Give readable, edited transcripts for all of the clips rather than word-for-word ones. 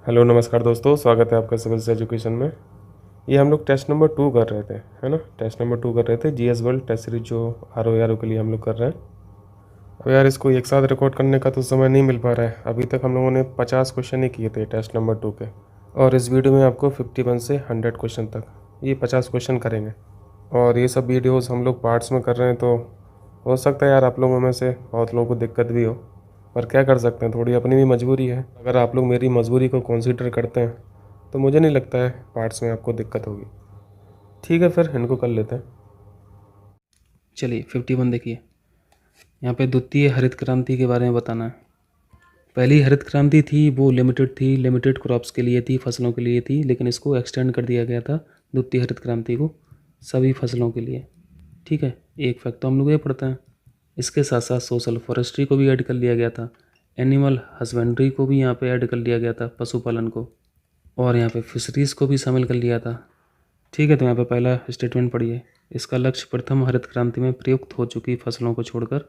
Hello नमस्कार दोस्तों, स्वागत है आपका सिविल्स एजुकेशन में। ये हम लोग टेस्ट नंबर 2 कर रहे थे, है ना। टेस्ट नंबर 2 कर रहे थे, जीएस वर्ल्ड टेस्ट सीरीज जो आर के लिए हम लोग कर रहे हैं। अब यार इसको एक साथ रिकॉर्ड करने का तो समय नहीं मिल पा रहा है। अभी तक हम लोगों ने 50 क्वेश्चन ही किए थे टेस्ट नंबर 2 के, और इस वीडियो में आपको 51 से 100 क्वेश्चन तक ये 50 क्वेश्चन करेंगे। और ये सब वीडियोज़ हम लोग पार्ट्स में कर रहे हैं, तो हो सकता है यार आप लोगों में से बहुत लोगों को दिक्कत भी हो, पर क्या कर सकते हैं, थोड़ी अपनी भी मजबूरी है। अगर आप लोग मेरी मजबूरी को कंसीडर करते हैं तो मुझे नहीं लगता है पार्ट्स में आपको दिक्कत होगी। ठीक है, फिर इनको कर लेते हैं। चलिए 51 देखिए। यहाँ पे द्वितीय हरित क्रांति के बारे में बताना है। पहली हरित क्रांति थी वो लिमिटेड क्रॉप्स के लिए थी, फसलों के लिए थी, लेकिन इसको एक्सटेंड कर दिया गया था द्वितीय हरित क्रांति को सभी फसलों के लिए। ठीक है, एक फैक्ट तो हम लोग ये पढ़ते हैं। इसके साथ साथ सोशल फॉरेस्ट्री को भी ऐड कर लिया गया था, एनिमल हस्बेंड्री को भी यहाँ पे ऐड कर लिया गया था, पशुपालन को, और यहाँ पे फिशरीज़ को भी शामिल कर लिया था। ठीक है, तो यहाँ पे पहला स्टेटमेंट पढ़िए। इसका लक्ष्य प्रथम हरित क्रांति में प्रयुक्त हो चुकी फसलों को छोड़कर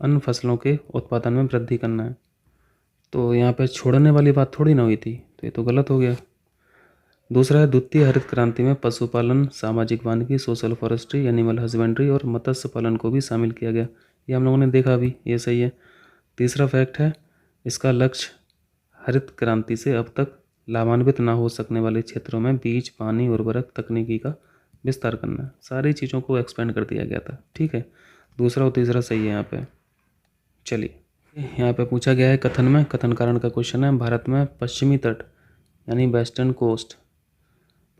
अन्य फसलों के उत्पादन में वृद्धि करना है। तो यहाँ पे छोड़ने वाली बात थोड़ी ना हुई थी, तो ये तो गलत हो गया। दूसरा है, द्वितीय हरित क्रांति में पशुपालन, सामाजिक वानिकी, सोशल फॉरेस्ट्री, एनिमल हस्बेंड्री और मत्स्य पालन को भी शामिल किया गया। ये हम लोगों ने देखा अभी, ये सही है। तीसरा फैक्ट है, इसका लक्ष्य हरित क्रांति से अब तक लाभान्वित ना हो सकने वाले क्षेत्रों में बीज, पानी, उर्वरक तकनीकी का विस्तार करना है। सारी चीज़ों को एक्सपेंड कर दिया गया था। ठीक है, दूसरा और तीसरा सही है यहाँ पे। चलिए, यहाँ पे पूछा गया है कथन में, कथन कारण का क्वेश्चन है। भारत में पश्चिमी तट यानी वेस्टर्न कोस्ट,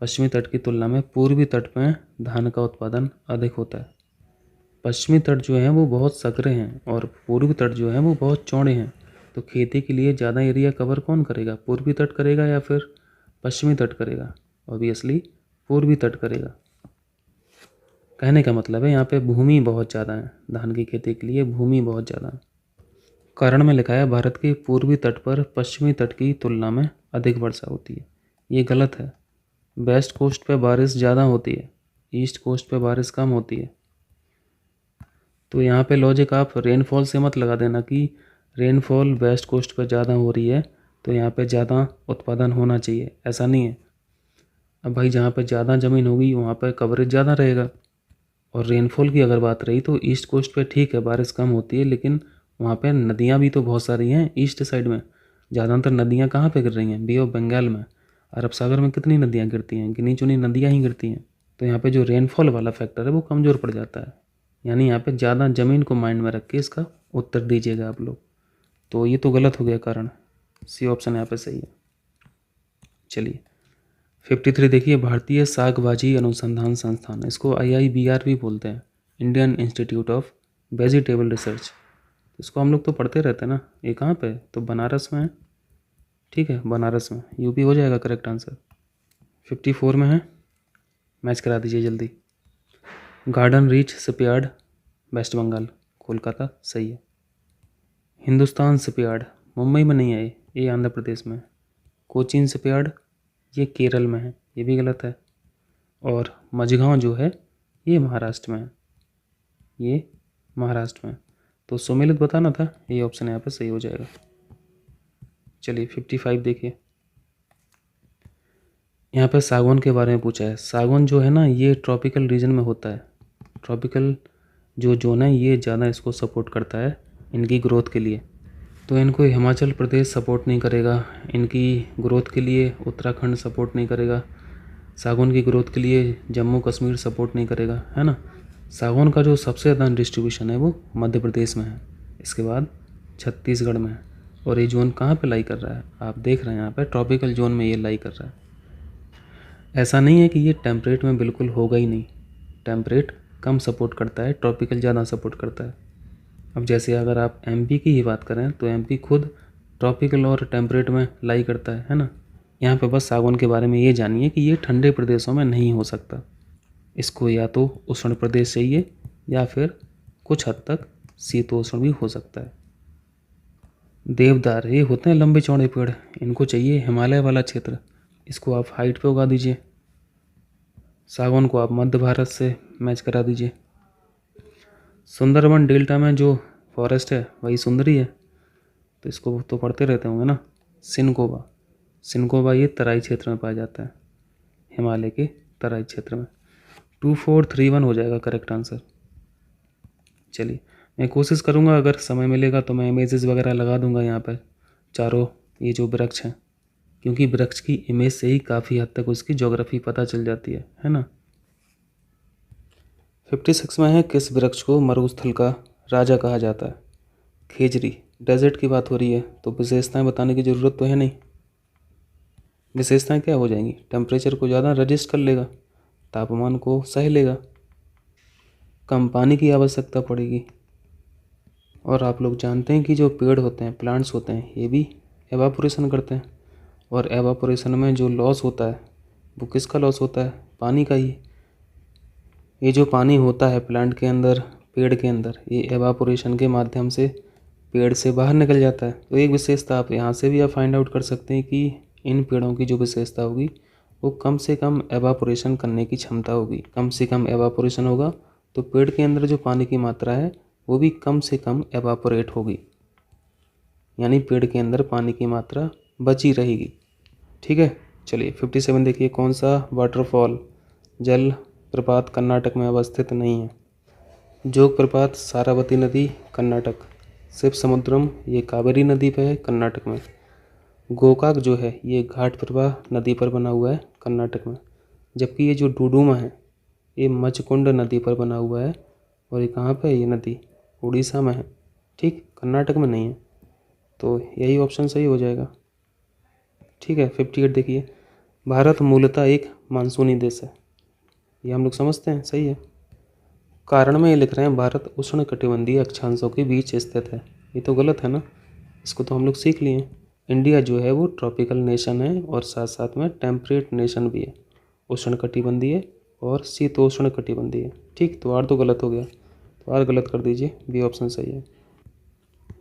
पश्चिमी तट की तुलना में पूर्वी तट में धान का उत्पादन अधिक होता है। पश्चिमी तट जो है वो बहुत सकरे हैं और पूर्वी तट जो है वो बहुत चौड़े हैं। तो खेती के लिए ज़्यादा एरिया कवर कौन करेगा, पूर्वी तट करेगा या फिर पश्चिमी तट करेगा? ऑब्वियसली पूर्वी तट करेगा। कहने का मतलब है यहाँ पे भूमि बहुत ज़्यादा है, धान की खेती के लिए भूमि बहुत ज़्यादा है। कारण में लिखा है भारत के पूर्वी तट पर पश्चिमी तट की तुलना में अधिक वर्षा होती है। ये गलत है। वेस्ट कोस्ट पे बारिश ज़्यादा होती है, ईस्ट कोस्ट पे बारिश कम होती है। तो यहाँ पे लॉजिक आप रेनफॉल से मत लगा देना कि रेनफॉल वेस्ट कोस्ट पर ज़्यादा हो रही है तो यहाँ पे ज़्यादा उत्पादन होना चाहिए, ऐसा नहीं है। अब भाई जहाँ पे ज़्यादा ज़मीन होगी वहाँ पे कवरेज ज़्यादा रहेगा। और रेनफॉल की अगर बात रही तो ईस्ट कोस्ट पे ठीक है बारिश कम होती है, लेकिन वहाँ पे नदियाँ भी तो बहुत सारी हैं ईस्ट साइड में। ज़्यादातर नदियाँ कहाँ पे गिर रही हैं? बे ऑफ बंगाल में। अरब सागर में कितनी नदियाँ गिरती हैं? गिनी चुनी नदियाँ ही गिरती हैं। तो यहाँ पे जो रेनफॉल वाला फैक्टर है वो कमज़ोर पड़ जाता है। यानी यहाँ पे ज़्यादा ज़मीन को माइंड में रख के इसका उत्तर दीजिएगा आप लोग। तो ये तो गलत हो गया कारण, सी ऑप्शन यहाँ पे सही है। चलिए 53 देखिए, भारतीय सागवाजी अनुसंधान संस्थान, इसको IIBR भी बोलते हैं, Indian institute of vegetable research. इसको हम लोग तो पढ़ते रहते हैं ना। ये कहाँ पे? तो बनारस में है। ठीक है, बनारस में, यूपी हो जाएगा करेक्ट आंसर। 54 में है, मैच करा दीजिए जल्दी। Garden Reach Shipyard, West Bengal, Kolkata सही है। हिंदुस्तान शिपयार्ड मुंबई में नहीं है, ये आंध्र प्रदेश में है। कोचीन शिपयार्ड ये केरल में है, ये भी गलत है। और मझगांव जो है ये महाराष्ट्र में है, ये महाराष्ट्र में। तो सुमेलित बताना था, ये ऑप्शन यहाँ पे सही हो जाएगा। चलिए 55 देखिए, यहाँ पे सागवान के बारे में पूछा है। सागवान जो है ना ये ट्रॉपिकल रीजन में होता है। ट्रॉपिकल जो जोन है ये ज़्यादा इसको सपोर्ट करता है इनकी ग्रोथ के लिए। तो इनको हिमाचल प्रदेश सपोर्ट नहीं करेगा, इनकी ग्रोथ के लिए उत्तराखंड सपोर्ट नहीं करेगा, सागवान की ग्रोथ के लिए जम्मू कश्मीर सपोर्ट नहीं करेगा, है ना। सागवान का जो सबसे ज़्यादा डिस्ट्रीब्यूशन है वो मध्य प्रदेश में है, इसके बाद छत्तीसगढ़ में है। और ये जोन कहाँ पे लाई कर रहा है? आप देख रहे हैं यहाँ पे ट्रॉपिकल जोन में ये लाई कर रहा है। ऐसा नहीं है कि ये टेम्परेट में बिल्कुल होगा ही नहीं, टेम्परेट कम सपोर्ट करता है, ट्रॉपिकल ज़्यादा सपोर्ट करता है। अब जैसे अगर आप MP की ही बात करें तो MP खुद ट्रॉपिकल और टेम्परेट में लाई करता है ना। यहाँ पे बस सागवान के बारे में ये जानिए कि ये ठंडे प्रदेशों में नहीं हो सकता, इसको या तो उष्ण प्रदेश चाहिए या फिर कुछ हद तक शीतोष्ण भी हो सकता है। देवदार ये होते हैं लंबे चौड़े पेड़, इनको चाहिए हिमालय वाला क्षेत्र, इसको आप हाइट पे उगा दीजिए। सागवान को आप मध्य भारत से मैच करा दीजिए। सुंदरबन डेल्टा में जो फॉरेस्ट है वही सुंदरी है, तो इसको तो पढ़ते रहते होंगे ना, सिनकोबा। सिनकोवा ये तराई क्षेत्र में पाया जाता है, हिमालय के तराई क्षेत्र में। 2431 हो जाएगा करेक्ट आंसर। चलिए मैं कोशिश करूँगा, अगर समय मिलेगा तो मैं इमेजेस वगैरह लगा दूंगा यहाँ पर चारों ये जो वृक्ष हैं, क्योंकि वृक्ष की इमेज से ही काफ़ी हद तक उसकी ज्योग्राफी पता चल जाती है ना। 56 में है, किस वृक्ष को मरुस्थल का राजा कहा जाता है? खेजड़ी। डेजर्ट की बात हो रही है तो विशेषताएं बताने की ज़रूरत तो है नहीं। विशेषताएं क्या हो जाएंगी? टेम्परेचर को ज़्यादा रजिस्ट कर लेगा, तापमान को सह लेगा, कम पानी की आवश्यकता पड़ेगी। और आप लोग जानते हैं कि जो पेड़ होते हैं, प्लांट्स होते हैं, ये भी एवापोरेशन करते हैं, और एवापोरेशन में जो लॉस होता है वो किसका लॉस होता है? पानी का ही। ये जो पानी होता है प्लांट के अंदर, पेड़ के अंदर, ये एवापोरेशन के माध्यम से पेड़ से बाहर निकल जाता है। तो एक विशेषता आप यहाँ से भी आप फाइंड आउट कर सकते हैं कि इन पेड़ों की जो विशेषता होगी वो कम से कम एवापोरेशन करने की क्षमता होगी। कम से कम एवापोरेशन होगा तो पेड़ के अंदर जो पानी की मात्रा है वो भी कम से कम एवापोरेट होगी, यानी पेड़ के अंदर पानी की मात्रा बची रहेगी। ठीक है। चलिए 57 देखिए, कौन सा वाटरफॉल जल प्रपात कर्नाटक में अवस्थित नहीं है? जोग प्रपात सारावती नदी कर्नाटक, शिव समुद्रम ये कावेरी नदी पे है कर्नाटक में, गोकाक जो है ये घाट प्रवाह नदी पर बना हुआ है कर्नाटक में, जबकि ये जो डुडुमा है ये मचकुंड नदी पर बना हुआ है, और ये कहाँ पे है? ये नदी उड़ीसा में है। ठीक, कर्नाटक में नहीं है, तो यही ऑप्शन सही हो जाएगा। ठीक है। 58 देखिए, भारत मूलतः एक मानसूनी देश है, ये हम लोग समझते हैं, सही है। कारण में ये लिख रहे हैं भारत उष्णकटिबंधीय अक्षांशों के बीच स्थित है, ये तो गलत है ना, इसको तो हम लोग सीख लिए। इंडिया जो है वो ट्रॉपिकल नेशन है और साथ साथ में टेम्परेट नेशन भी है, उष्णकटिबंधीय और शीतोष्णकटिबंधीय। ठीक, तो आर तो गलत हो गया, तो आर गलत कर दीजिए, बी ऑप्शन सही है।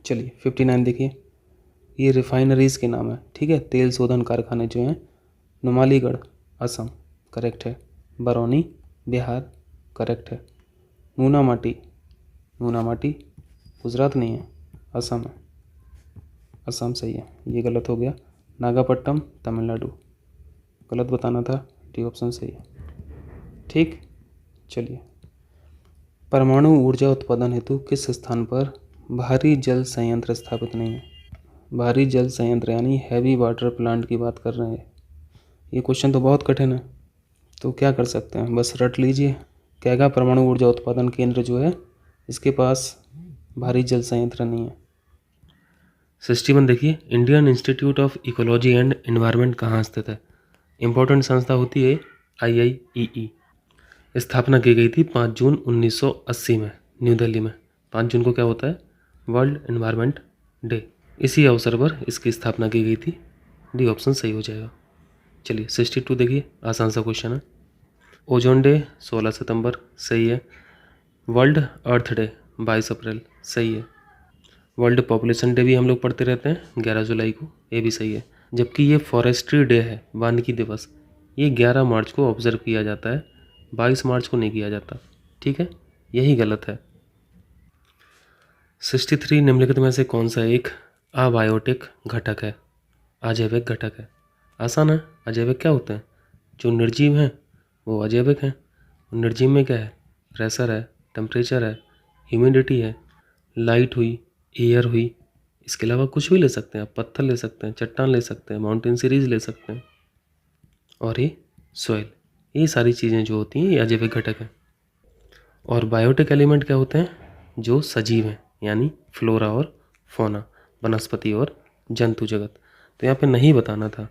चलिए 59 देखिए, ये रिफाइनरीज़ के नाम है। ठीक है, तेल शोधन कारखाने जो हैं, नुमालीगढ़ असम करेक्ट है, बरौनी बिहार करेक्ट है, नूनामाटी गुजरात नहीं है, असम है, असम सही है, ये गलत हो गया। नागापट्टनम तमिलनाडु गलत बताना था, डी ऑप्शन सही है। ठीक। चलिए, परमाणु ऊर्जा उत्पादन हेतु किस स्थान पर भारी जल संयंत्र स्थापित नहीं है? भारी जल संयंत्र यानी हैवी वाटर प्लांट की बात कर रहे हैं। ये क्वेश्चन तो बहुत कठिन है, तो क्या कर सकते हैं, बस रट लीजिए। कैगा परमाणु ऊर्जा उत्पादन केंद्र जो है इसके पास भारी जल संयंत्र नहीं है। 61 देखिए, Indian institute of ecology and environment कहाँ स्थित है? इंपॉर्टेंट संस्था होती है IIEE। स्थापना की गई थी 5 जून 1980 में न्यू दिल्ली में। 5 जून को क्या होता है? World environment day. इसी अवसर पर इसकी स्थापना की गई थी, डी ऑप्शन सही हो जाएगा। चलिए 62 देखिए, आसान सा क्वेश्चन है। ओजोन डे 16 सितंबर सही है। वर्ल्ड अर्थ डे 22 अप्रैल सही है। वर्ल्ड पॉपुलेशन डे भी हम लोग पढ़ते रहते हैं 11 जुलाई को, ये भी सही है। जबकि ये फॉरेस्ट्री डे है, वानिकी दिवस, ये 11 मार्च को ऑब्जर्व किया जाता है, 22 मार्च को नहीं किया जाता। ठीक है, यही गलत है। 63 निम्नलिखित में से कौन सा एक अबायोटिक घटक है? अजैविक घटक है। आसान है। अजैविक क्या होते हैं? जो निर्जीव हैं वो अजैविक हैं। निर्जीव में क्या है? प्रेशर है, टेम्परेचर है, ह्यूमिडिटी है, लाइट हुई, एयर हुई, इसके अलावा कुछ भी ले सकते हैं आप। पत्थर ले सकते हैं, चट्टान ले सकते हैं, माउंटेन सीरीज ले सकते हैं, और ये सॉइल, ये सारी चीज़ें जो होती हैं ये अजैविक घटक हैं। और बायोटिक एलिमेंट क्या होते हैं? जो सजीव हैं, यानी फ्लोरा और फौना, वनस्पति और जंतु जगत। तो यहाँ पे नहीं बताना था,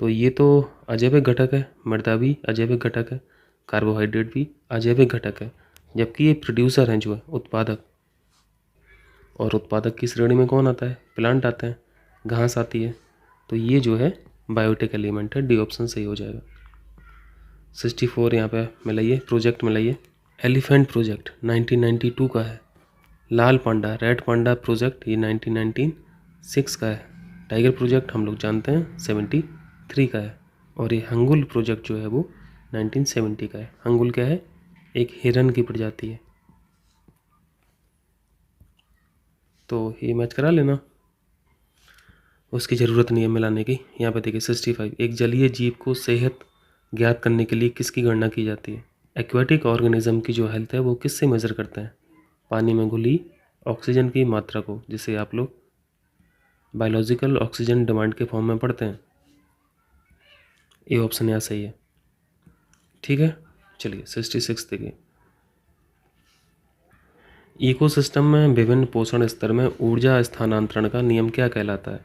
तो ये तो अजैविक घटक है। मृदा भी अजैविक घटक है, कार्बोहाइड्रेट भी अजैविक घटक है, जबकि ये प्रोड्यूसर हैं जो है उत्पादक। और उत्पादक की श्रेणी में कौन आता है? प्लांट आते हैं, घास आती है। तो ये जो है बायोटिक एलिमेंट है, डी ऑप्शन सही हो जाएगा। 64 यहाँ पे मिलाइए, प्रोजेक्ट मिलाइए। एलिफेंट प्रोजेक्ट 1992 का है। लाल पांडा, रेड पांडा प्रोजेक्ट ये 1996 का है। टाइगर प्रोजेक्ट हम लोग जानते हैं 73 का है। और ये हंगुल प्रोजेक्ट जो है वो 1970 का है। हंगुल क्या है? एक हिरन की प्रजाति है। तो ये मैच करा लेना। उसकी ज़रूरत नहीं है मिलाने की। यहाँ पे देखिए 65, एक जलीय जीव को सेहत ज्ञात करने के लिए किसकी गणना की जाती है? एक्वेटिक ऑर्गेनिज्म की जो हेल्थ है वो किससे मेज़र करते हैं? पानी में घुली ऑक्सीजन की मात्रा को, जिसे आप लोग बायोलॉजिकल ऑक्सीजन डिमांड के फॉर्म में पढ़ते हैं। ये ऑप्शन यहाँ सही है। ठीक है, चलिए 66 देखिए, इकोसिस्टम में विभिन्न पोषण स्तर में ऊर्जा स्थानांतरण का नियम क्या कहलाता है?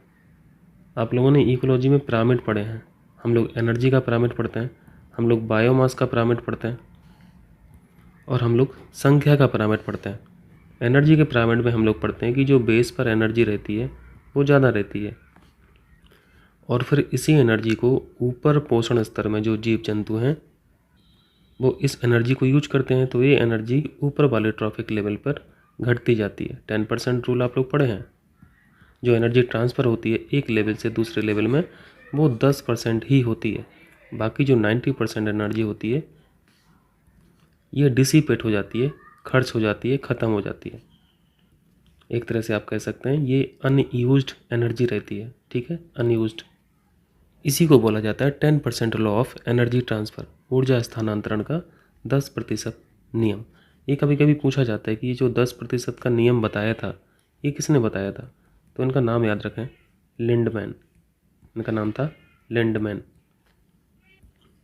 आप लोगों ने इकोलॉजी में पिरामिड पढ़े हैं, हम लोग एनर्जी का पिरामिड पढ़ते हैं, हम लोग बायोमास का पिरामिड पढ़ते हैं, और हम लोग संख्या का पिरामिड पढ़ते हैं। एनर्जी के पिरामिड में हम लोग पढ़ते हैं कि जो बेस पर एनर्जी रहती है वो ज़्यादा रहती है, और फिर इसी एनर्जी को ऊपर पोषण स्तर में जो जीव जंतु हैं वो इस एनर्जी को यूज करते हैं, तो ये एनर्जी ऊपर वाले ट्रॉफिक लेवल पर घटती जाती है। 10% रूल आप लोग पढ़े हैं। जो एनर्जी ट्रांसफ़र होती है एक लेवल से दूसरे लेवल में वो 10% ही होती है, बाकी जो 90% एनर्जी होती है ये डिसिपेट हो जाती है, खर्च हो जाती है, ख़त्म हो जाती है। एक तरह से आप कह सकते हैं ये अनयूज्ड एनर्जी रहती है। ठीक है, अनयूज्ड, इसी को बोला जाता है 10% लॉ ऑफ एनर्जी ट्रांसफ़र, ऊर्जा स्थानांतरण का 10% नियम। ये कभी कभी पूछा जाता है कि ये जो 10% का नियम बताया था ये किसने बताया था? तो इनका नाम याद रखें, लिंडमैन। इनका नाम था लिंडमैन।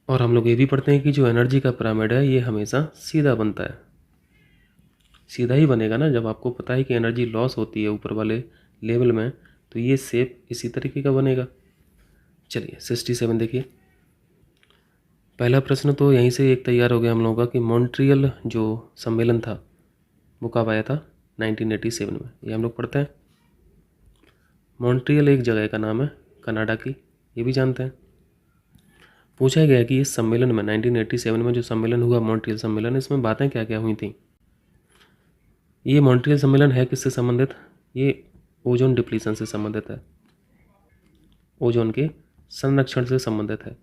और हम लोग ये भी पढ़ते हैं कि जो एनर्जी का पिरामिड है ये हमेशा सीधा बनता है। सीधा ही बनेगा ना, जब आपको पता है कि एनर्जी लॉस होती है ऊपर वाले लेवल में, तो ये शेप इसी तरीके का बनेगा। चलिए 67 देखिए, पहला प्रश्न तो यहीं से एक तैयार हो गया हम लोगों का कि मॉन्ट्रियल जो सम्मेलन था वो कब आया था? 1987 में। ये हम लोग पढ़ते हैं। मॉन्ट्रियल एक जगह का नाम है कनाडा की, ये भी जानते हैं। पूछा गया कि इस सम्मेलन में 1987 में जो सम्मेलन हुआ मॉन्ट्रियल सम्मेलन, इसमें बातें क्या क्या हुई थी? ये मॉन्ट्रियल सम्मेलन है किससे संबंधित? ये ओजोन डिप्लीशन से संबंधित है, ओजोन के संरक्षण से संबंधित है।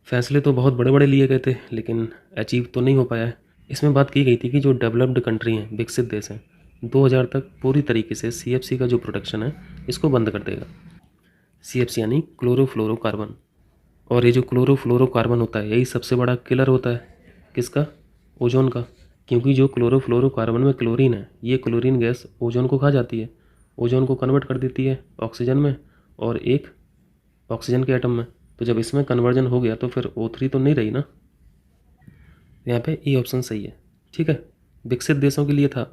फैसले तो बहुत बड़े बड़े लिए गए थे लेकिन अचीव तो नहीं हो पाया है। इसमें बात की गई थी कि जो डेवलप्ड कंट्री हैं, विकसित देश हैं, 2000 तक पूरी तरीके से CFC का जो प्रोडक्शन है इसको बंद कर देगा। CFC यानी क्लोरोफ्लोरोकार्बन। और ये जो क्लोरोफ्लोरोकार्बन होता है यही सबसे बड़ा किलर होता है किसका? ओजोन का। क्योंकि जो क्लोरोफ्लोरोकार्बन में क्लोरीन है, ये क्लोरीन गैस ओजोन को खा जाती है, ओजोन को कन्वर्ट कर देती है ऑक्सीजन में और एक ऑक्सीजन के एटम में। तो जब इसमें कन्वर्जन हो गया तो फिर O3 तो नहीं रही ना। यहाँ पे ए ऑप्शन सही है। ठीक है, विकसित देशों के लिए था।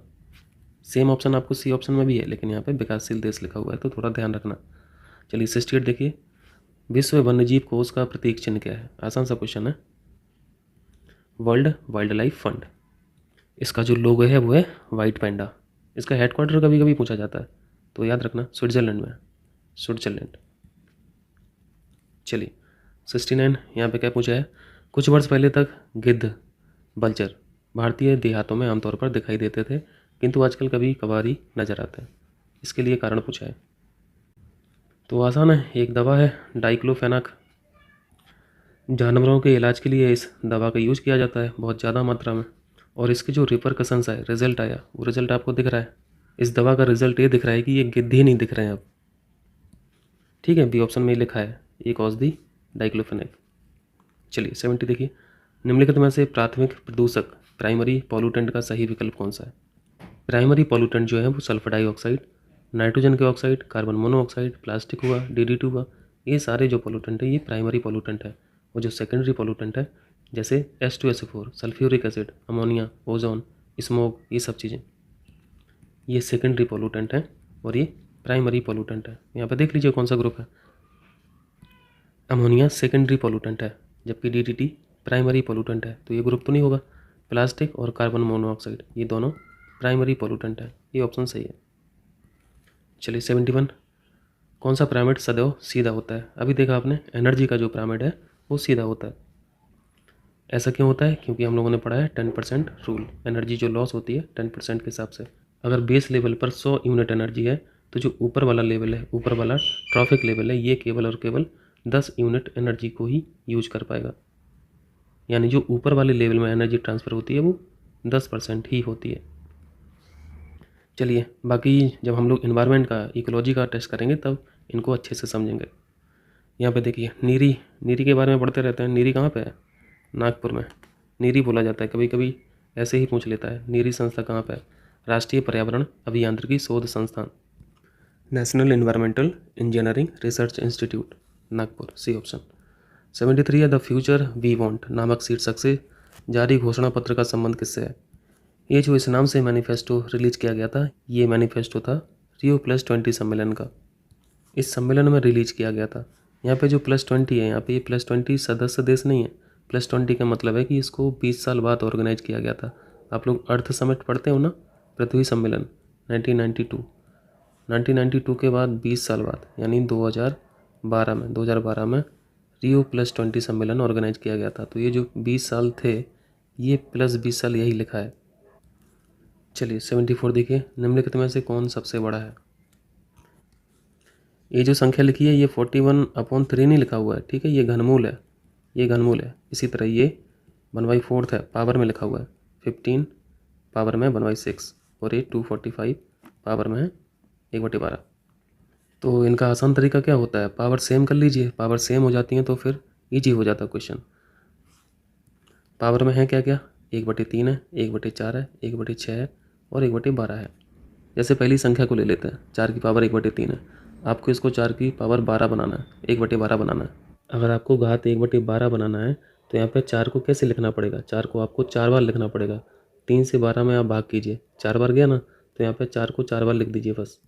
सेम ऑप्शन आपको C ऑप्शन में भी है, लेकिन यहाँ पे विकासशील देश लिखा हुआ है तो थोड़ा ध्यान रखना। चलिए 68 देखिए, विश्व वन्यजीव कोष का प्रतीक चिन्ह क्या है? आसान सा क्वेश्चन है। World wild life fund. इसका जो लोगो है वो है वाइट पैंडा। इसका हेडक्वार्टर कभी कभी पूछा जाता है, तो याद रखना स्विट्जरलैंड में, स्विट्जरलैंड। चलिए 69, यहाँ पे क्या पूछा है? कुछ वर्ष पहले तक गिद्ध, बल्चर भारतीय देहातों में आमतौर पर दिखाई देते थे, किंतु आजकल कभी कभार ही नजर आते हैं। इसके लिए कारण पूछा है, तो आसान है, एक दवा है डाइक्लोफेनाक। जानवरों के इलाज के लिए इस दवा का यूज किया जाता है बहुत ज़्यादा मात्रा में, और इसके जो रिपरकशंस आए, रिजल्ट आया, वो रिजल्ट आपको दिख रहा है। इस दवा का रिजल्ट ये दिख रहा है कि ये गिद्ध ही नहीं दिख रहे हैं अब। ठीक है, बी ऑप्शन में लिखा है एक औषधि डाइक्लोफेनाक। चलिए 70 देखिए, निम्नलिखित में से प्राथमिक प्रदूषक प्राइमरी पॉल्यूटेंट का सही विकल्प कौन सा है? प्राइमरी पॉल्यूटेंट जो है वो सल्फर डाइऑक्साइड, नाइट्रोजन के ऑक्साइड, कार्बन मोनोऑक्साइड, प्लास्टिक हुआ, DDT हुआ, ये सारे जो पॉल्यूटेंट है ये प्राइमरी पॉल्यूटेंट है। और जो सेकेंडरी पॉल्यूटेंट है जैसे H2SO4, sulphuric acid, ammonia, ozone, smoke, ये सब चीज़ें ये सेकेंडरी पॉल्यूटेंट हैं और ये प्राइमरी पॉल्यूटेंट है। यहाँ पर देख लीजिए कौन सा ग्रुप है। अमोनिया सेकेंडरी पॉल्यूटेंट है जबकि DDT प्राइमरी पॉल्यूटेंट है, तो ये ग्रुप तो नहीं होगा। प्लास्टिक और कार्बन मोनोऑक्साइड ये दोनों प्राइमरी पॉल्यूटेंट है, ये ऑप्शन सही है। चलिए 71, कौन सा पिरामिड सदैव सीधा होता है? अभी देखा आपने एनर्जी का जो पिरामिड है वो सीधा होता है। ऐसा क्यों होता है? क्योंकि हम लोगों ने पढ़ा है 10% रूल। एनर्जी जो लॉस होती है 10% के हिसाब से। अगर बेस लेवल पर 100 यूनिट एनर्जी है तो जो ऊपर वाला लेवल है, ऊपर वाला ट्रॉफिक लेवल है, ये केवल और केवल 10 यूनिट एनर्जी को ही यूज कर पाएगा। यानी जो ऊपर वाले लेवल में एनर्जी ट्रांसफ़र होती है वो 10% ही होती है। चलिए बाकी जब हम लोग इन्वायरमेंट का इकोलॉजी का टेस्ट करेंगे तब इनको अच्छे से समझेंगे। यहाँ पे देखिए नीरी, नीरी के बारे में पढ़ते रहते हैं। नीरी कहाँ पे है? नागपुर में नीरी बोला जाता है। कभी कभी ऐसे ही पूछ लेता है नीरी संस्था कहाँ पे है? राष्ट्रीय पर्यावरण अभियांत्रिकी शोध संस्थान, नेशनल इन्वायरमेंटल इंजीनियरिंग रिसर्च इंस्टीट्यूट, नागपुर, सी ऑप्शन। 73 है द फ्यूचर वी वांट नामक शीर्षक से जारी घोषणा पत्र का संबंध किससे है? ये जो इस नाम से मैनिफेस्टो रिलीज किया गया था, ये मैनिफेस्टो था Rio+20 सम्मेलन का। इस सम्मेलन में रिलीज किया गया था। यहाँ पे जो +20 है, यहाँ पे ये +20 सदस्य देश नहीं है। +20 का मतलब है कि इसको 20 साल बाद ऑर्गेनाइज किया गया था। आप लोग अर्थ समिट पढ़ते हो ना, पृथ्वी सम्मेलन 1992 के बाद 20 साल बाद यानी 2012 में Rio+20 सम्मेलन ऑर्गेनाइज किया गया था। तो ये जो 20 साल थे, ये +20 साल यही लिखा है। चलिए 74 देखिए, निम्नलिखित में से कौन सबसे बड़ा है? ये जो संख्या लिखी है ये 41/3 नहीं लिखा हुआ है, ठीक है, ये घनमूल है, ये घनमूल है। इसी तरह ये 1/4 है, पावर में लिखा हुआ है। 15 पावर में 1/6 और ये 245 पावर में है 1/12। तो इनका आसान तरीका क्या होता है? पावर सेम कर लीजिए, पावर सेम हो जाती है तो फिर ईजी हो जाता है क्वेश्चन। पावर में है क्या क्या? 1/3 है, 1/4 है, 1/6 है और 1/12 है। जैसे पहली संख्या को ले लेते हैं, 4 की पावर 1/3 है। आपको इसको 4 की पावर 12 बनाना है, 1/12 बनाना है। अगर आपको घात 1/12 बनाना है तो यहाँ पे 4 को कैसे लिखना पड़ेगा? 4 को आपको 4 बार लिखना पड़ेगा। 3 से 12 में आप भाग कीजिए, 4 बार गया ना, तो यहाँ पे 4 को 4 बार लिख दीजिए बस।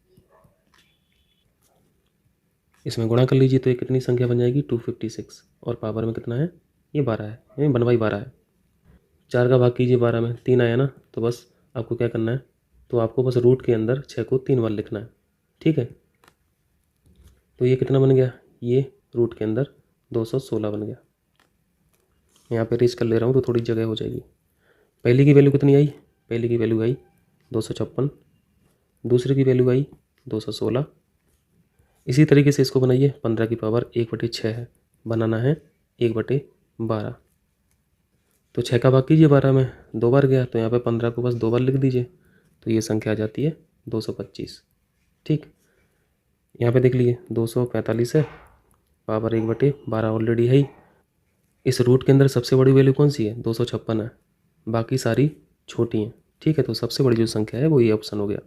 इसमें गुणा कर लीजिए तो ये कितनी संख्या बन जाएगी? 256। और पावर में कितना है? ये 12 है, ये 1/12 है। 4 का भाग कीजिए 12 में, 3 आया ना, तो बस आपको क्या करना है? तो आपको बस रूट के अंदर 6 को 3 बार लिखना है, ठीक है। तो ये कितना बन गया? ये रूट के अंदर 216 बन गया। यहाँ पे रीच कर ले रहा हूँ तो थोड़ी जगह हो जाएगी। पहली की वैल्यू कितनी आई? पहली की वैल्यू आई 256, दूसरे की वैल्यू आई 216। इसी तरीके से इसको बनाइए। 15 की पावर 1/6 है, बनाना है 1/12। तो 6 का भाग कीजिए 12 में, 2 बार गया, तो यहाँ पे 15 को बस 2 बार लिख दीजिए, तो ये संख्या आ जाती है 225, ठीक। यहाँ पे देख लीजिए 245 है, पावर 1/12 ऑलरेडी है ही। इस रूट के अंदर सबसे बड़ी वैल्यू कौन सी है? 256 है, बाकी सारी छोटी हैं, ठीक है। तो सबसे बड़ी जो संख्या है वो ये ऑप्शन हो गया।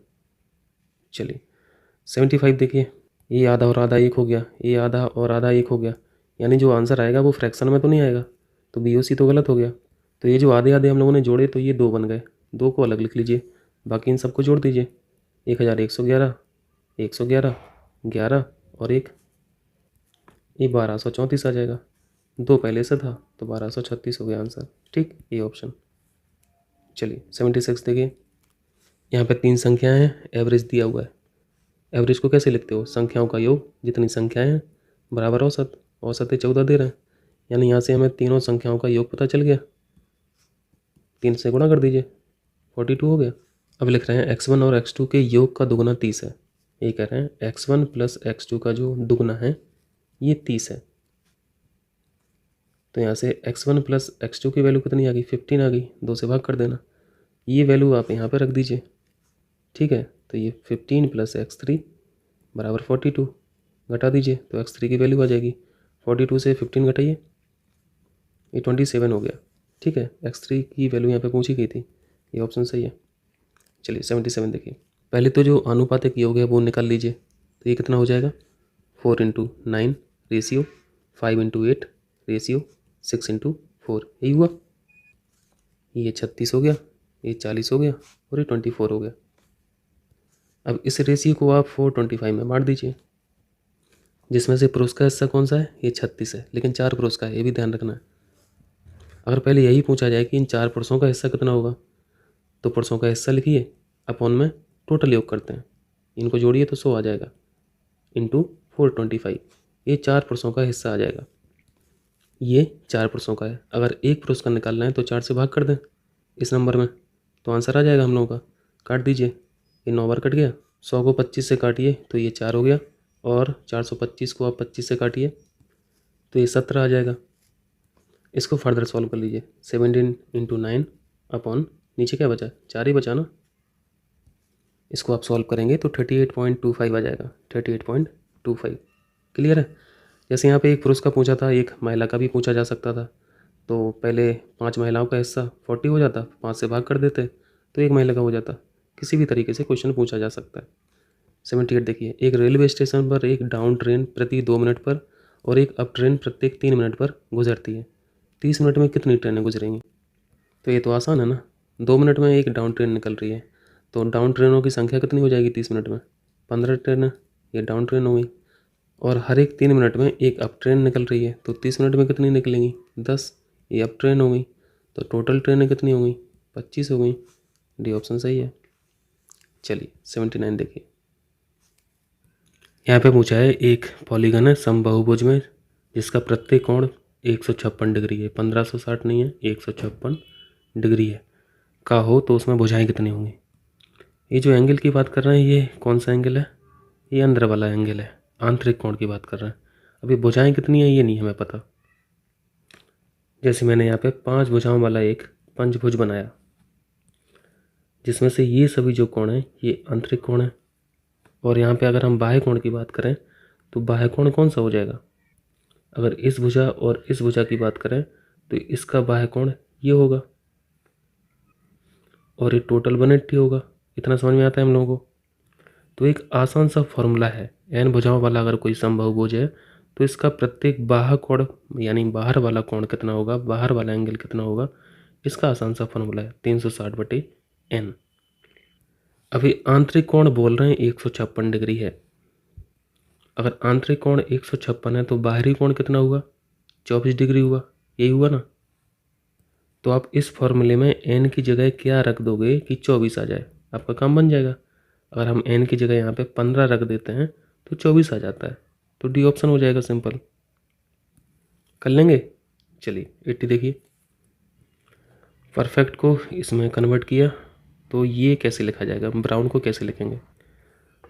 चलिए 75 देखिए, ये आधा और आधा एक हो गया, ये आधा और आधा एक हो गया, यानी जो आंसर आएगा वो फ्रैक्शन में तो नहीं आएगा, तो BOC तो गलत हो गया। तो ये जो आधे आधे हम लोगों ने जोड़े तो ये 2 बन गए, 2 को अलग लिख लीजिए, बाकी इन सबको जोड़ दीजिए। 1111, 111, 11 और 1, ये 1234 आ जाएगा। 2 पहले से था तो 1236 हो गया आंसर, ठीक, ये ऑप्शन। चलिए 76 देखिए, यहाँ पे 3 संख्याएं हैं, एवरेज दिया हुआ है। एवरेज को कैसे लिखते हो? संख्याओं का योग, जितनी संख्याएं हैं बराबर औसत, औसत 14 दे रहे हैं, यानी यहाँ से हमें तीनों संख्याओं का योग पता चल गया। 3 से गुणा कर दीजिए, 42 हो गया। अब लिख रहे हैं x1 और x2 के योग का दुगुना 30 है। ये कह रहे हैं x1 + x2 का जो दुगुना है ये 30 है। तो यहाँ से x1 + x2 की वैल्यू कितनी आ गई? 15 आ गई, 2 से भाग कर देना। ये वैल्यू आप यहाँ पे रख दीजिए, ठीक है। तो ये 15 + x3 बराबर 42, घटा दीजिए तो x3 की वैल्यू आ जाएगी। 42 से 15 घटाइए, ये 27 हो गया, ठीक है। x3 की वैल्यू यहाँ पे पूछी गई थी, ये ऑप्शन सही है। चलिए 77 देखिए, पहले तो जो आनुपातिक योग है वो निकाल लीजिए। तो ये कितना हो जाएगा? 4 × 9 रेशियो 5 × 8 रेशियो 6 × 4, यही हुआ। ये 36 हो गया, ये 40 हो गया और ये 24 हो गया। अब इस रेशियो को आप 425 में बांट दीजिए, जिसमें से पुरुष का हिस्सा कौन सा है? ये 36 है, लेकिन 4 पुरुष का है, ये भी ध्यान रखना है। अगर पहले यही पूछा जाए कि इन 4 पुरुषों का हिस्सा कितना होगा, तो पुरुषों का हिस्सा लिखिए, अपॉन में टोटल योग करते हैं, इनको जोड़िए तो 100 आ जाएगा, इंटू 425, ये 4 पुरुषों का हिस्सा आ जाएगा। ये 4 पुरुषों का है, अगर एक पुरुष का निकालना है तो 4 से भाग कर दें इस नंबर में, तो आंसर आ जाएगा हम लोगों का। काट दीजिए, ये 9 बार कट गया। 100 को 25 से काटिए तो ये 4 हो गया, और 425 को आप 25 से काटिए तो ये 17 आ जाएगा। इसको फर्दर सॉल्व कर लीजिए, 17 × 9 अपॉन नीचे क्या बचा? 4 ही बचा ना, इसको आप सॉल्व करेंगे तो 38.25 आ जाएगा, 38.25। क्लियर है। जैसे यहाँ पे एक पुरुष का पूछा था, एक महिला का भी पूछा जा सकता था। तो पहले 5 महिलाओं का हिस्सा 40 हो जाता, 5 से भाग कर देते तो एक महिला का हो जाता। किसी भी तरीके से क्वेश्चन पूछा जा सकता है। 78 देखिए, एक रेलवे स्टेशन पर एक डाउन ट्रेन प्रति 2 मिनट पर और एक अप ट्रेन प्रत्येक 3 मिनट पर गुजरती है। 30 मिनट में कितनी ट्रेनें गुजरेंगी? तो ये तो आसान है ना, 2 मिनट में एक डाउन ट्रेन निकल रही है, तो डाउन ट्रेनों की संख्या कितनी हो जाएगी 30 मिनट में? 15 ट्रेन, ये डाउन ट्रेन हो गई। और हर एक 3 मिनट में एक अप ट्रेन निकल रही है, तो 30 मिनट में कितनी निकलेंगी? 10, ये अप ट्रेन हो गई। तो टोटल ट्रेनें कितनी हो गई? 25 हो गई। डी ऑप्शन सही है। चलिए 79 देखिए, यहाँ पे पूछा है एक पॉलीगन है समबाहुभुज में जिसका प्रत्येक कोण 156 डिग्री है, 1560 नहीं है, 156 डिग्री है का हो तो उसमें भुजाएं कितनी होंगी? ये जो एंगल की बात कर रहे हैं ये कौन सा एंगल है? ये अंदर वाला एंगल है, आंतरिक कोण की बात कर रहे हैं। अभी भुजाएं कितनी है ये नहीं हमें पता। जैसे मैंने यहाँ पे 5 भुजाओं वाला एक पंचभुज बनाया, जिसमें से ये सभी जो कोण हैं ये आंतरिक कोण है। और यहाँ पे अगर हम बाह्य कोण की बात करें तो बाह्य कोण कौन सा हो जाएगा? अगर इस भुजा और इस भुजा की बात करें तो इसका बाह्य कोण ये होगा और ये टोटल 180 होगा। इतना समझ में आता है हम लोगों को। तो एक आसान सा फॉर्मूला है, n भुजाओं वाला अगर कोई समबाहुभुज है तो इसका प्रत्येक बाह्य कोण यानी बाहर वाला कोण कितना होगा, बाहर वाला एंगल कितना होगा, इसका आसान सा फॉर्मूला है 360/n। अभी आंतरिक कोण बोल रहे हैं 156 डिग्री है। अगर आंतरिक कोण 156 है तो बाहरी कोण कितना हुआ? 24 डिग्री हुआ, यही हुआ ना। तो आप इस फॉर्मूले में n की जगह क्या रख दोगे कि 24 आ जाए, आपका काम बन जाएगा। अगर हम n की जगह यहाँ पे 15 रख देते हैं तो 24 आ जाता है, तो डी ऑप्शन हो जाएगा। सिंपल कर लेंगे। चलिए 80 देखिए, परफेक्ट को इसमें कन्वर्ट किया तो ये कैसे लिखा जाएगा, ब्राउन को कैसे लिखेंगे?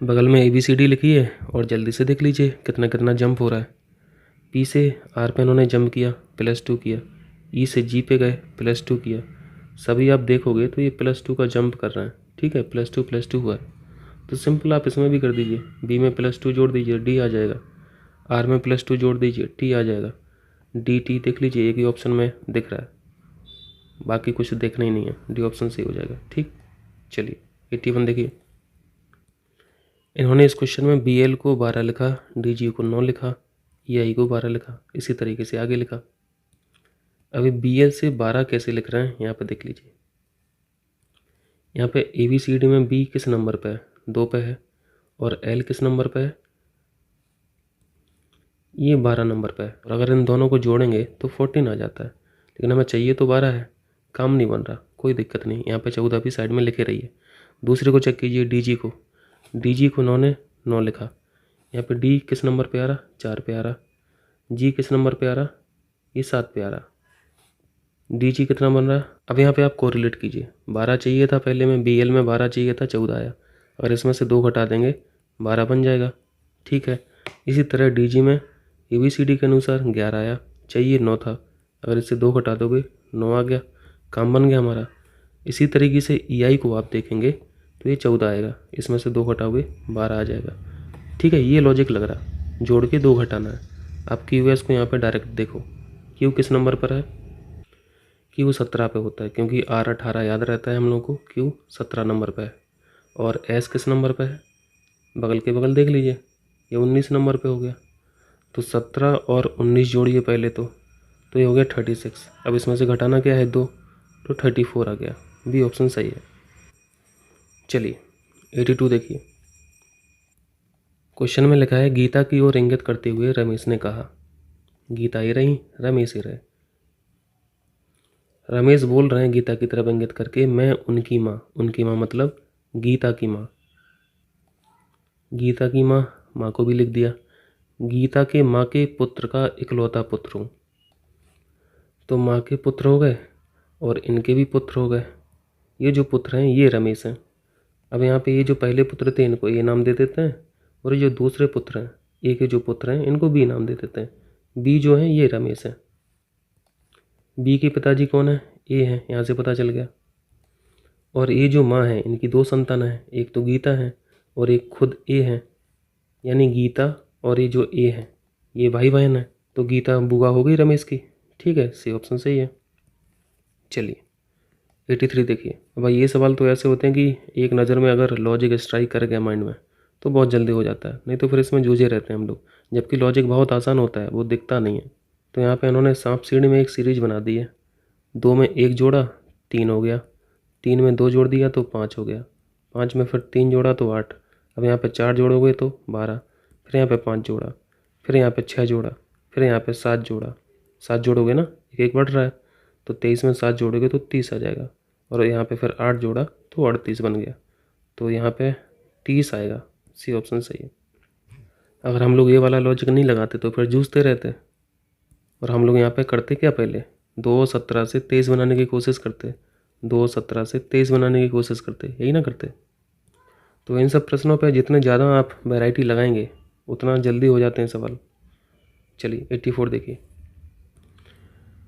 बगल में ABCD लिखी है और जल्दी से देख लीजिए कितना कितना जंप हो रहा है। P से R पे इन्होंने जंप किया, +2 किया। E से G पे गए, +2 किया। सभी आप देखोगे तो ये +2 का जंप कर रहे हैं, ठीक है, +2 हुआ है। तो सिंपल आप इसमें भी कर दीजिए, B में +2 जोड़ दीजिए, D आ जाएगा। R में +2 जोड़ दीजिए, T आ जाएगा। DT देख लीजिए, एक ही ऑप्शन में दिख रहा है, बाकी कुछ देखना ही नहीं है, डी ऑप्शन सही हो जाएगा। ठीक, चलिए 81 देखिए, इन्होंने इस क्वेश्चन में BL को 12 लिखा, DG को 9 लिखा, EI को 12 लिखा, इसी तरीके से आगे लिखा। अभी BL से 12 कैसे लिख रहे हैं यहाँ पे देख लीजिए। यहाँ पे ABCD में B किस नंबर पे है? 2 पे है। और L किस नंबर पे है? ये 12 नंबर पे है। और अगर इन दोनों को जोड़ेंगे तो 14 आ जाता है, लेकिन हमें चाहिए तो 12 है, काम नहीं बन रहा, कोई दिक्कत नहीं। यहाँ पे 14 भी साइड में लिखे रहिए। दूसरे को चेक कीजिए, DG को 9 ने 9 लिखा। यहाँ पे D किस नंबर पे आ रहा? 4 पे आ रहा। G किस नंबर पे आ रहा? ये 7 पे आ रहा। DG कितना बन रहा? अब यहाँ पे आप कोरिलेट कीजिए, 12 चाहिए था पहले में, BL में 12 चाहिए था, 14 आया। अगर इसमें से 2 घटा देंगे 12 बन जाएगा, ठीक है। इसी तरह DG में ABCD के अनुसार 11 आया, चाहिए 9 था, अगर इससे 2 घटा दोगे 9 आ गया, काम बन गया हमारा। इसी तरीके से EI को आप देखेंगे तो ये 14 आएगा, इसमें से 2 घटाओगे 12 आ जाएगा, ठीक है। ये लॉजिक लग रहा, जोड़ के 2 घटाना है। आप QS को यहाँ पे डायरेक्ट देखो, Q किस नंबर पर है? Q 17 पे होता है, क्योंकि R 18 याद रहता है हम लोग को, Q 17 नंबर पे है। और S किस नंबर पे है? बगल के बगल देख लीजिए, ये 19 नंबर पे हो गया। तो 17 और 19 जोड़िए पहले तो ये हो गया 36। अब इसमें से घटाना क्या है 2, तो 34 आ गया, बी ऑप्शन सही है। चलिए 82 देखिए, क्वेश्चन में लिखा है गीता की ओर इंगित करते हुए रमेश ने कहा। गीता ही रही, रमेश ही रहे। रमेश बोल रहे हैं गीता की तरफ इंगित करके, मैं उनकी माँ मतलब गीता की माँ। गीता की माँ को भी लिख दिया। गीता के माँ के पुत्र का इकलौता पुत्र हूँ, तो माँ के पुत्र हो गए और इनके भी पुत्र हो गए। ये जो पुत्र हैं ये रमेश हैं। अब यहाँ पे ये जो पहले पुत्र थे इनको ए नाम दे देते हैं, और ये जो दूसरे पुत्र हैं, ए के जो पुत्र हैं इनको बी नाम दे देते हैं। बी जो हैं ये रमेश हैं। बी के पिताजी कौन है? ए हैं, यहाँ से पता चल गया। और ये जो माँ है इनकी 2 संतान है, एक तो गीता है और एक खुद ए है, यानी गीता और ये जो ए है ये भाई बहन है। तो गीता बुआ हो गई रमेश की। ठीक है, सी ऑप्शन सही है। चलिए 83 देखिए। भाई ये सवाल तो ऐसे होते हैं कि एक नज़र में अगर लॉजिक स्ट्राइक कर गया माइंड में तो बहुत जल्दी हो जाता है, नहीं तो फिर इसमें जूझे रहते हैं हम लोग। जबकि लॉजिक बहुत आसान होता है, वो दिखता नहीं है। तो यहाँ पे इन्होंने सांप सीढ़ी में एक सीरीज बना दी है। 2 में 1 जोड़ा 3 हो गया, 3 में 2 जोड़ दिया तो 5 हो गया, 5 में फिर 3 जोड़ा तो 8। अब यहाँ पे 4 जोड़ोगे तो 12, फिर यहाँ पे 5 जोड़ा, फिर यहाँ पे 6 जोड़ा, फिर यहाँ पे 7 जोड़ा। 7 जोड़ोगे ना, एक एक बढ़ रहा है, तो 23 में 7 जोड़ोगे तो 30 आ जाएगा। और यहाँ पे फिर 8 जोड़ा तो 38 बन गया। तो यहाँ पे 30 आएगा। सी ऑप्शन सही है। अगर हम लोग ये वाला लॉजिक नहीं लगाते तो फिर जूझते रहते। और हम लोग यहाँ पे करते क्या, पहले 2 17 से 23 बनाने की कोशिश करते, 2 17 से 23 बनाने की कोशिश करते, यही ना करते। तो इन सब प्रश्नों पे जितने ज़्यादा आप वैरायटी लगाएंगे उतना जल्दी हो जाते हैं सवाल। चलिए 84 देखिए।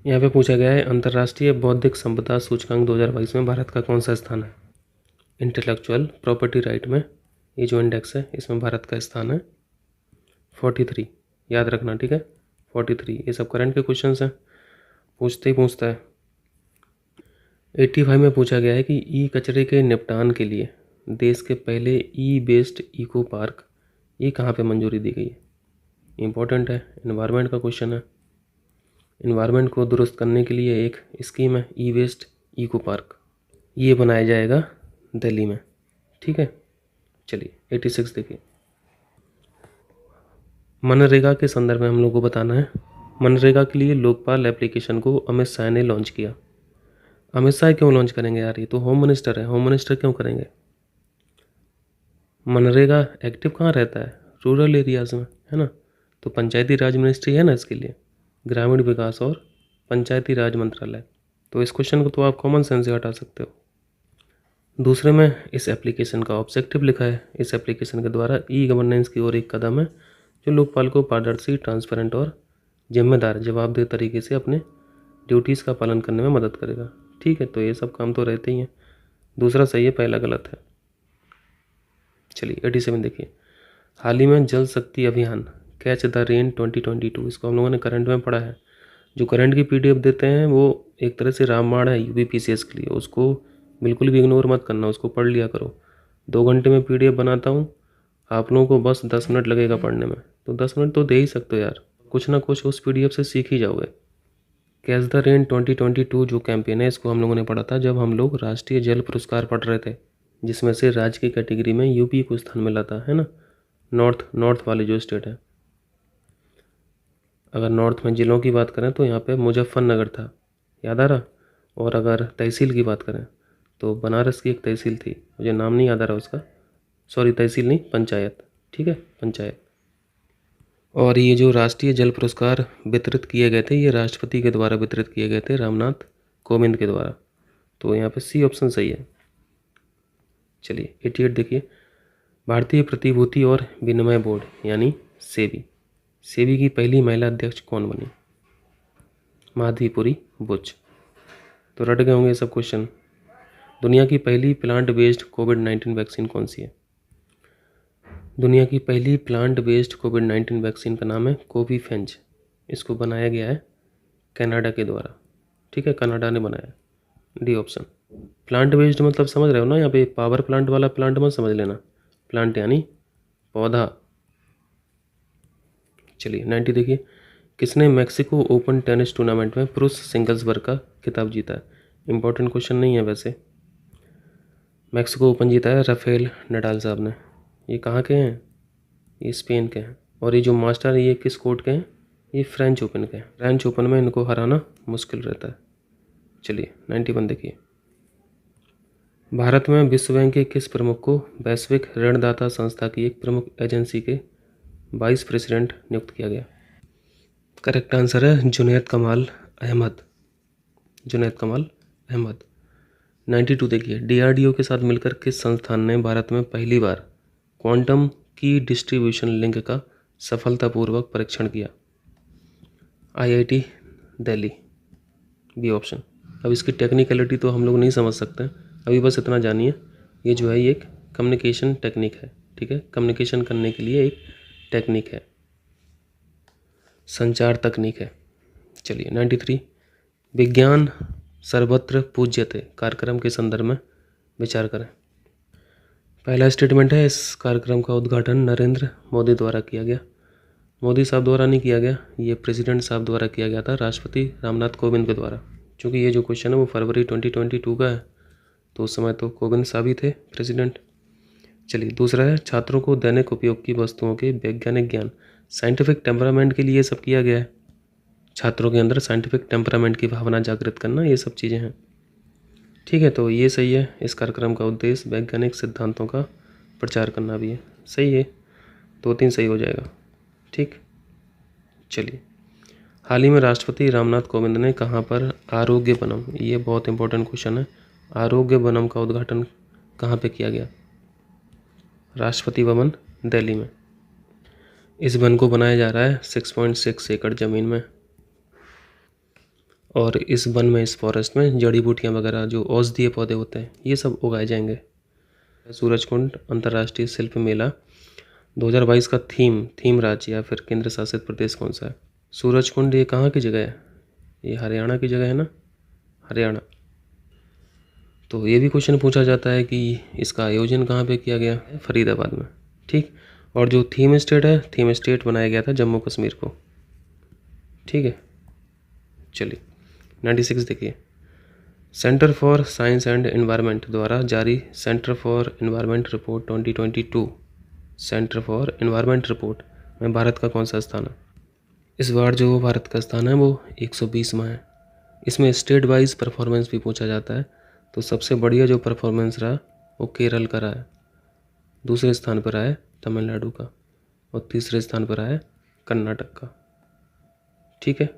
यहाँ पे पूछा गया है अंतर्राष्ट्रीय बौद्धिक संपदा सूचकांक 2022 में भारत का कौन सा स्थान है। इंटेलेक्चुअल प्रॉपर्टी राइट में ये जो इंडेक्स है इसमें भारत का स्थान है 43। याद रखना, ठीक है, 43। ये सब करंट के क्वेश्चन हैं, पूछते ही पूछता है। 85 में पूछा गया है कि ई कचरे के निपटान के लिए देश के पहले ई बेस्ड इको पार्क ये कहाँ पे मंजूरी दी गई है। इम्पोर्टेंट है, इन्वायरमेंट का क्वेश्चन है। इन्वायरमेंट को दुरुस्त करने के लिए एक स्कीम है ई वेस्ट इको पार्क, ये बनाया जाएगा दिल्ली में। ठीक है, चलिए 86 देखिए। मनरेगा के संदर्भ में हम लोग को बताना है। मनरेगा के लिए लोकपाल एप्लीकेशन को अमित शाह ने लॉन्च किया। अमित शाह क्यों लॉन्च करेंगे यार, ये तो होम मिनिस्टर है, होम मिनिस्टर क्यों करेंगे। मनरेगा एक्टिव कहाँ रहता है, रूरल एरियाज़ में, है ना। तो पंचायती राज मिनिस्ट्री है ना इसके लिए, ग्रामीण विकास और पंचायती राज मंत्रालय। तो इस क्वेश्चन को तो आप कॉमन सेंस से हटा सकते हो। दूसरे में इस एप्लीकेशन का ऑब्जेक्टिव लिखा है। इस एप्लीकेशन के द्वारा ई गवर्नेंस की ओर एक कदम है जो लोकपाल को पारदर्शी, ट्रांसपेरेंट और जिम्मेदार, जवाबदेह तरीके से अपने ड्यूटीज़ का पालन करने में मदद करेगा। ठीक है, तो ये सब काम तो रहते ही हैं। दूसरा सही है, पहला गलत है। चलिए 87 देखिए। हाल ही में जल शक्ति अभियान कैच द रेन 2022, इसको हम लोगों ने करंट में पढ़ा है। जो करंट की पीडीएफ देते हैं वो एक तरह से रामबाण है यूपीपीसीएस के लिए, उसको बिल्कुल भी इग्नोर मत करना, उसको पढ़ लिया करो। 2 घंटे में पीडीएफ बनाता हूँ, आप लोगों को बस 10 मिनट लगेगा पढ़ने में, तो 10 मिनट तो दे ही सकते हो यार, कुछ ना कुछ उस पीडीएफ से सीख ही जाओगे। कैच द रेन 2022 जो कैंपेन है इसको हम लोगों ने पढ़ा था जब हम लोग राष्ट्रीय जल पुरस्कार पढ़ रहे थे, जिसमें से राज्य की कैटेगरी में यूपी को स्थान मिला था, है ना। नॉर्थ वाले जो स्टेट है। अगर नॉर्थ में ज़िलों की बात करें तो यहाँ पे मुजफ्फरनगर था, याद आ रहा। और अगर तहसील की बात करें तो बनारस की एक तहसील थी, मुझे नाम नहीं याद आ रहा उसका, सॉरी तहसील नहीं, पंचायत। ठीक है, पंचायत। और ये जो राष्ट्रीय जल पुरस्कार वितरित किए गए थे ये राष्ट्रपति के द्वारा वितरित किए गए थे, रामनाथ कोविंद के द्वारा। तो यहाँ पे सी ऑप्शन सही है। चलिए 88 देखिए। भारतीय प्रतिभूति और विनिमय बोर्ड यानी सेबी की पहली महिला अध्यक्ष कौन बनी। माधवीपुरी बुच। तो रट गए होंगे ये सब क्वेश्चन। दुनिया की पहली प्लांट बेस्ड कोविड-19 वैक्सीन कौन सी है। दुनिया की पहली प्लांट बेस्ड कोविड-19 वैक्सीन का नाम है कोवीफेंज। इसको बनाया गया है कनाडा के द्वारा। ठीक है, कनाडा ने बनाया। D option. प्लांट बेस्ड मतलब समझ रहे हो ना, यहाँ पे पावर प्लांट वाला प्लांट मत समझ लेना, प्लांट यानी पौधा। चलिए 90 देखिए। किसने मैक्सिको ओपन टेनिस टूर्नामेंट में पुरुष सिंगल्स वर्ग का खिताब जीता है। इंपॉर्टेंट क्वेश्चन नहीं है वैसे। मैक्सिको ओपन जीता है राफेल नडाल साहब ने। ये कहाँ के हैं, ये स्पेन के हैं। और ये जो मास्टर है ये किस कोर्ट के हैं, ये फ्रेंच ओपन के हैं। फ्रेंच ओपन में इनको हराना मुश्किल रहता है। चलिए 91 देखिए। भारत में विश्व बैंक के किस प्रमुख को वैश्विक ऋणदाता संस्था की एक प्रमुख एजेंसी के वाइस प्रेसिडेंट नियुक्त किया गया। करेक्ट आंसर है जुनैद कमाल अहमद। 92 देखिए। डीआरडीओ के साथ मिलकर किस संस्थान ने भारत में पहली बार क्वांटम की डिस्ट्रीब्यूशन लिंक का सफलतापूर्वक परीक्षण किया। IIT Delhi, B option. अब इसकी टेक्निकलिटी तो हम लोग नहीं समझ सकते, अभी बस इतना जानिए, ये जो है ये एक कम्युनिकेशन टेक्निक है, ठीक है। कम्युनिकेशन करने के लिए एक टेक्निक है, संचार तकनीक है। चलिए 93, विज्ञान सर्वत्र पूज्यते कार्यक्रम के संदर्भ में विचार करें। पहला स्टेटमेंट है, इस कार्यक्रम का उद्घाटन नरेंद्र मोदी द्वारा किया गया। मोदी साहब द्वारा नहीं किया गया, ये प्रेसिडेंट साहब द्वारा किया गया था, राष्ट्रपति रामनाथ कोविंद के द्वारा। क्योंकि ये जो क्वेश्चन है वो फरवरी 2022 का है, तो उस समय तो कोविंद साहब ही थे प्रेसिडेंट। चलिए दूसरा है, छात्रों को दैनिक उपयोग की वस्तुओं के वैज्ञानिक ज्ञान, साइंटिफिक टेम्परामेंट के लिए ये सब किया गया है। छात्रों के अंदर साइंटिफिक टेम्परामेंट की भावना जागृत करना, ये सब चीज़ें हैं, ठीक है। तो ये सही है, इस कार्यक्रम का उद्देश्य वैज्ञानिक सिद्धांतों का प्रचार करना भी है, सही है, 2-3 सही हो जाएगा, ठीक। चलिए, हाल ही में राष्ट्रपति रामनाथ कोविंद ने कहाँ पर आरोग्य वनम, ये बहुत इंपॉर्टेंट क्वेश्चन है, आरोग्य वनम का उद्घाटन कहाँ पे किया गया? राष्ट्रपति भवन दिल्ली में। इस वन को बनाया जा रहा है 6.6 एकड़ ज़मीन में, और इस वन में, इस फॉरेस्ट में जड़ी बूटियाँ वगैरह जो औषधीय पौधे होते हैं ये सब उगाए जाएंगे। सूरजकुंड अंतर्राष्ट्रीय शिल्प मेला 2022 का थीम राज्य या फिर केंद्र शासित प्रदेश कौन सा है? सूरजकुंड ये कहाँ की जगह है? ये हरियाणा की जगह है ना, हरियाणा। तो ये भी क्वेश्चन पूछा जाता है कि इसका आयोजन कहाँ पे किया गया? फरीदाबाद में, ठीक। और जो थीम स्टेट है, थीम स्टेट बनाया गया था जम्मू कश्मीर को, ठीक है। चलिए 96 देखिए, centre for science and environment द्वारा जारी centre for environment report 2022, centre for environment report में भारत का कौन सा स्थान है? इस बार जो भारत का स्थान है वो 120वां है। इसमें स्टेट वाइज परफॉर्मेंस भी पूछा जाता है, तो सबसे बढ़िया जो परफॉर्मेंस रहा वो केरल का रहा है, दूसरे स्थान पर आया तमिलनाडु का, और तीसरे स्थान पर आया कर्नाटक का, ठीक है।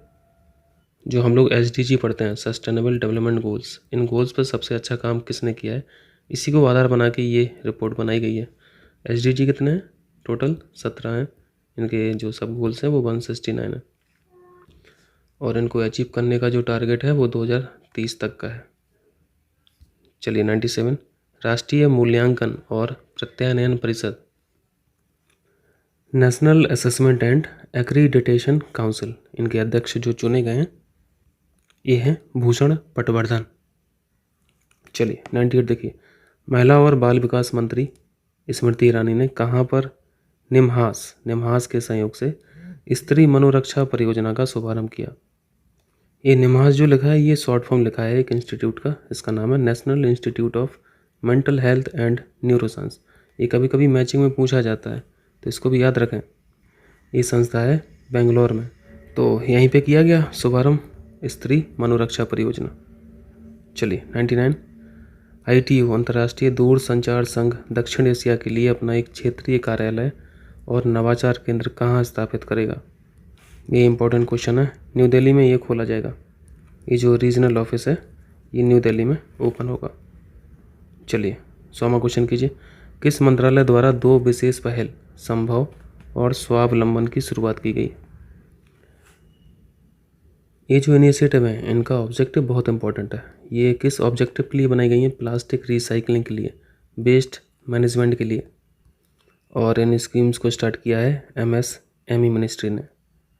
जो हम लोग SDG पढ़ते हैं, सस्टेनेबल डेवलपमेंट गोल्स, इन गोल्स पर सबसे अच्छा काम किसने किया है, इसी को आधार बना के ये रिपोर्ट बनाई गई है। SDG कितने हैं? टोटल 17 हैं, इनके जो सब गोल्स हैं वो 169 है, और इनको अचीव करने का जो टारगेट है वो 2030 तक का है। चलिए 97, राष्ट्रीय मूल्यांकन और प्रत्यायन परिषद, national assessment and accreditation council, इनके अध्यक्ष जो चुने गए हैं ये हैं भूषण पटवर्धन। चलिए 98 देखिए, महिला और बाल विकास मंत्री स्मृति ईरानी ने कहाँ पर निम्हास के सहयोग से स्त्री मनोरक्षा परियोजना का शुभारंभ किया? ये निम्हास जो लिखा है ये शॉर्ट फॉर्म लिखा है एक इंस्टीट्यूट का, इसका नाम है national institute of mental health and neuroscience. ये कभी कभी मैचिंग में पूछा जाता है, तो इसको भी याद रखें। ये संस्था है बेंगलोर में, तो यहीं पे किया गया शुभारंभ स्त्री मनोरक्षा परियोजना। चलिए 99, ITU अंतर्राष्ट्रीय दूरसंचार संघ दक्षिण एशिया के लिए अपना एक क्षेत्रीय कार्यालय और नवाचार केंद्र कहाँ स्थापित करेगा? ये इंपॉर्टेंट क्वेश्चन है, न्यू दिल्ली में ये खोला जाएगा। ये जो रीजनल ऑफिस है ये न्यू दिल्ली में ओपन होगा। चलिए 100वां क्वेश्चन कीजिए, किस मंत्रालय द्वारा 2 विशेष पहल संभव और स्वावलंबन की शुरुआत की गई? ये जो इनिशिएटिव है इनका ऑब्जेक्टिव बहुत इंपॉर्टेंट है। ये किस ऑब्जेक्टिव के लिए बनाई गई है? प्लास्टिक रिसाइकलिंग के लिए, वेस्ट मैनेजमेंट के लिए, और इन स्कीम्स को स्टार्ट किया है MSME मिनिस्ट्री ने,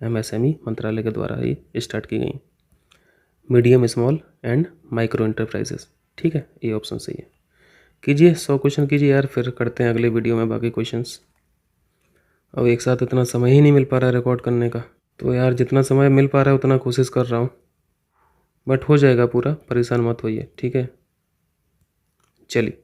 MSME मंत्रालय के द्वारा ही स्टार्ट की गई, medium small and micro enterprises, ठीक है। ये ऑप्शन सही है। कीजिए 100 क्वेश्चन कीजिए यार, फिर करते हैं अगले वीडियो में बाकी क्वेश्चंस। अब एक साथ इतना समय ही नहीं मिल पा रहा है रिकॉर्ड करने का, तो यार जितना समय मिल पा रहा है उतना कोशिश कर रहा हूँ, बट हो जाएगा पूरा, परेशान मत होइए, ठीक है। चलिए।